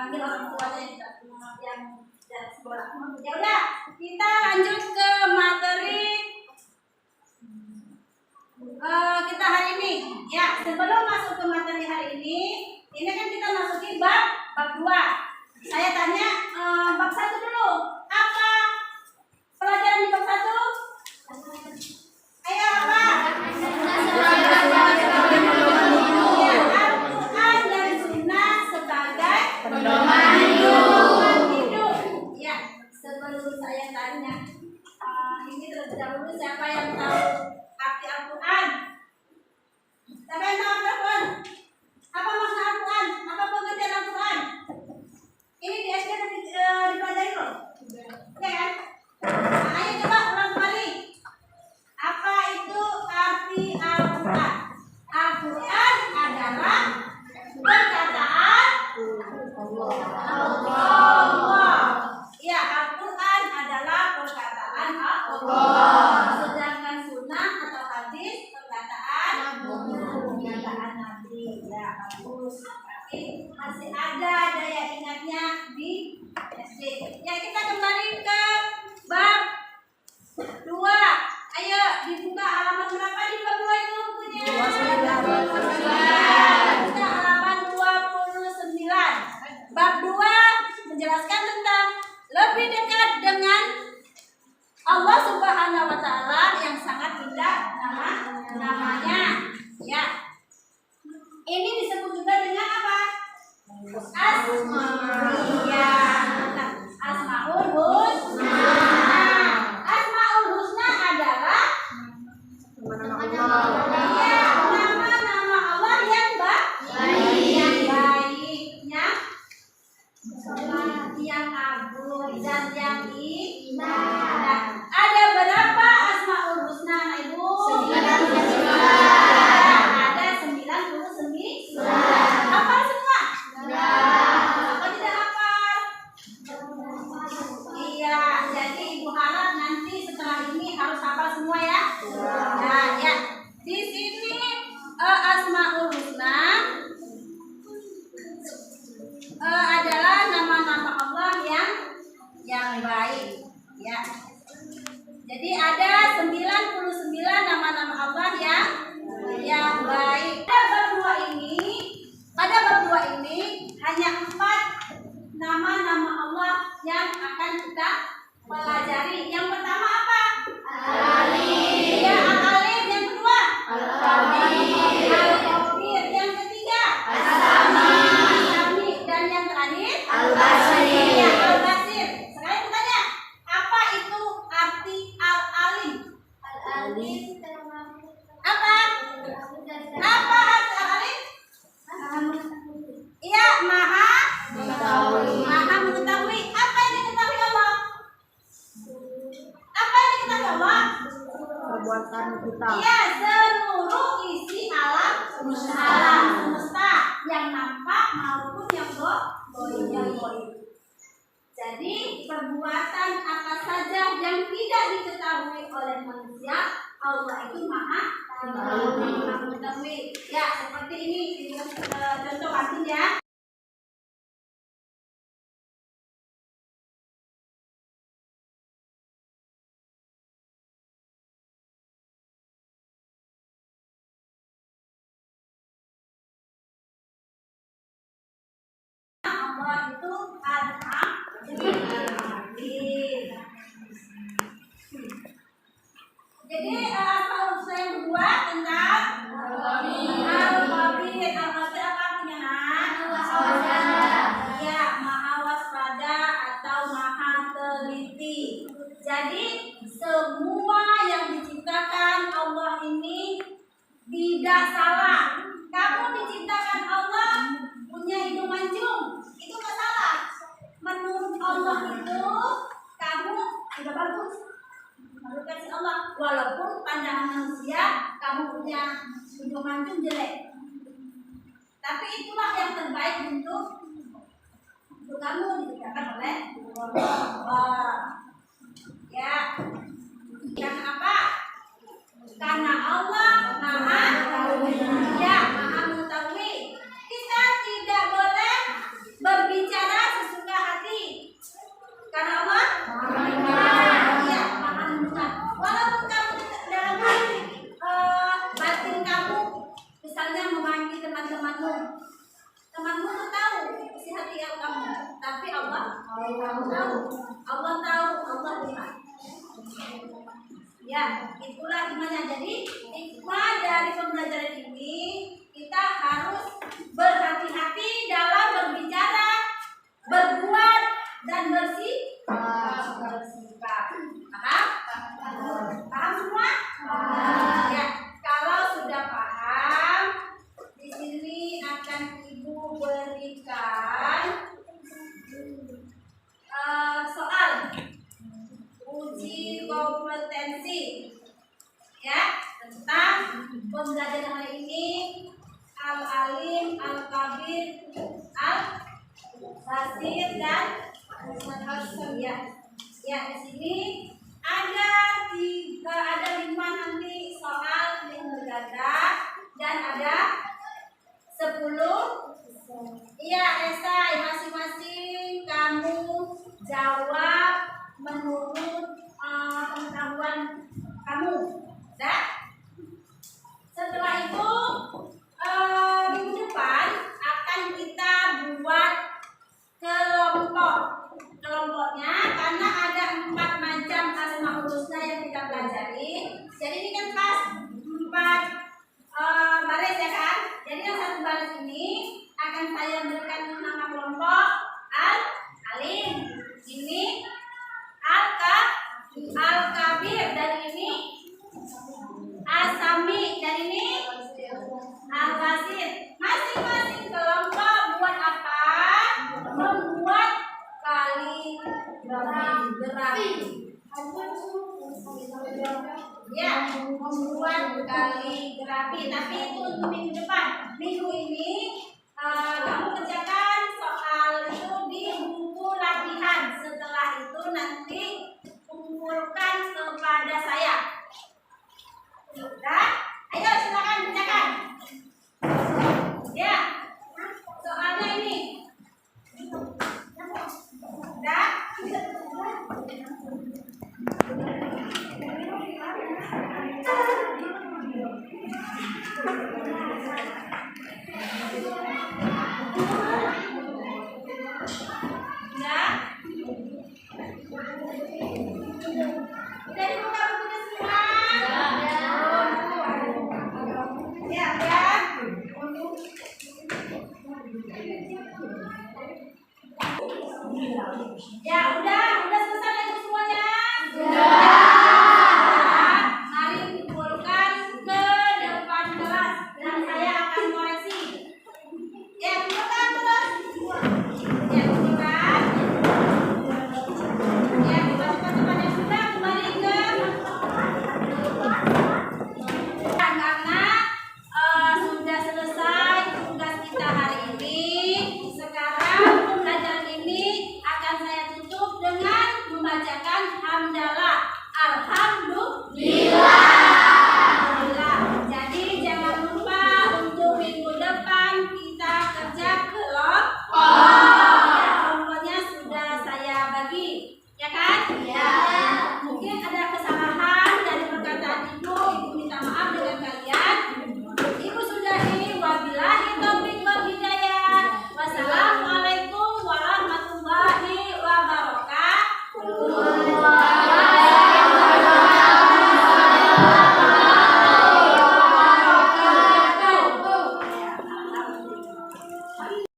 panggil orang tuanya yang sekolah. Ya udah, kita lanjut ke materi kita hari ini. Ya, sebelum masuk ke materi hari ini kan kita masuki bab 2. Saya tanya bab 1 dulu. Apa pelajaran di bab 1? Ayo apa? Al-Quran dan Sunnah sebagai pedoman hidup. Ya, sebelum saya tanya, ini terlebih dahulu siapa yang tahu arti Al-Quran? Siapa yang tahu Al-Quran? Apa makna Al-Quran? Apa pengertian Al-Quran? Ini di SD dipelajari loh. Oke kan? Nah, ayo coba ulang kembali. Apa itu arti Al-Quran? Al-Quran adalah perkataan Allah. Ya, Al-Quran adalah perkataan Allah. Sedangkan sunnah atau hadis perkataan Nabi. Ya, bagus. Tapi masih ada daya ingatnya di SD. Ya, kita kembali ke bab 2. Ayo dibuka halaman berapa di bab 2 itu bukunya? 29. Kita halaman 29. Bab 2 menjelaskan tentang lebih dekat dengan Allah Subhanahu wa taala yang sangat indah namanya. Ya. Ini disebut juga dengan apa? Iya. Asmaul Husna. Asmaul Husna adalah nama-nama Allah yang baik, yang agung dan yang indah. Ada berapa Asmaul Husna, Ibu? 99. Ada 99. Hafal semua? Apa tidak hafal? Iya, jadi Ibu harap nanti setelah ini harus hafal semua ya. Nah, ya. Di sini Asmaul Husna adalah nama-nama Allah yang baik, ya. Jadi ada 99 nama-nama Allah yang baik. Pada bab 2 ini hanya 4 nama-nama Allah yang akan kita pelajari. Yang pertama apa? Al-Alim. Ya, Al-Alim. Yang kedua? Al-Khabir. Al-Khabir. Yang ketiga? As-Sami. Dan yang terakhir? Al-Basir. Ya, Al-Basir. Sekarang aku tanya, apa itu arti Al-Alim? Al-Alim apa? Apa arti Al-Alim? Iya, maha mengetahui. Apa yang diketahui Allah? Apa yang diketahui Allah? Perbuatan kita. Iya, seluruh isi alam semesta yang nampak maupun yang goib. Jadi perbuatan apa saja yang tidak diketahui oleh manusia, Allah itu maha mengetahui. Ya, seperti ini contoh artinya. Allah itu Jadi apa urusan yang kedua tentang Al-Khabir. Al-Khabir apa artinya? Ya, maha waspada atau maha teliti. Jadi semua yang diciptakan Allah ini tidak salah. Kamu diciptakan Allah punya hidung mancung, itu nggak salah. Menurut Allah itu kamu sudah bagus. Menurut kasih Allah, walaupun pandangan manusia kamu punya hidung mancung jelek, tapi itulah yang terbaik untuk kamu diciptakan oleh Allah. Ya, karena apa? Karena Allah maha mengetahui. Kita tidak boleh berbicara Ya, itulah hikmahnya. Jadi hikmah dari pembelajaran ini, kita harus berhati-hati dalam berbicara, berbuat, dan bersikap. Paham? Paham semua? Ya, kalau sudah paham, di sini akan Ibu berikan soal uji kompetensi ya tentang pembelajaran hari ini, Al-Alim, Al-Kabir, Al-Basir, dan Al-Samiyah. Ya, di sini ada 5 nanti soal yang berganda dan ada 10. Iya, esai masing-masing kamu jawab menurut pengetahuan kamu. Dah? Setelah itu minggu depan akan kita buat kelompok. Kelompoknya karena ada 4 macam asmaul husna yang kita pelajari. Jadi ini kan kelas 4 baris ya kan? Jadi yang satu baris ini akan saya berikan nama kelompok Al-Alim. Ini Al-Kabir, dan ini As-Sami, dan ini Al-Basir. Masing-masing kelompok buat apa? Membuat kaligrafi. Ya, membuat kaligrafi. Tapi itu untuk minggu depan. Minggu ini kamu kerjakan soal itu di buku latihan. Setelah itu nanti kumpulkan kepada saya. Sudah? Ayo silakan kerjakan. Ya, soalnya ini. Sudah? Udah dibuka bukunya semua? Ya, ya. Ya, udah.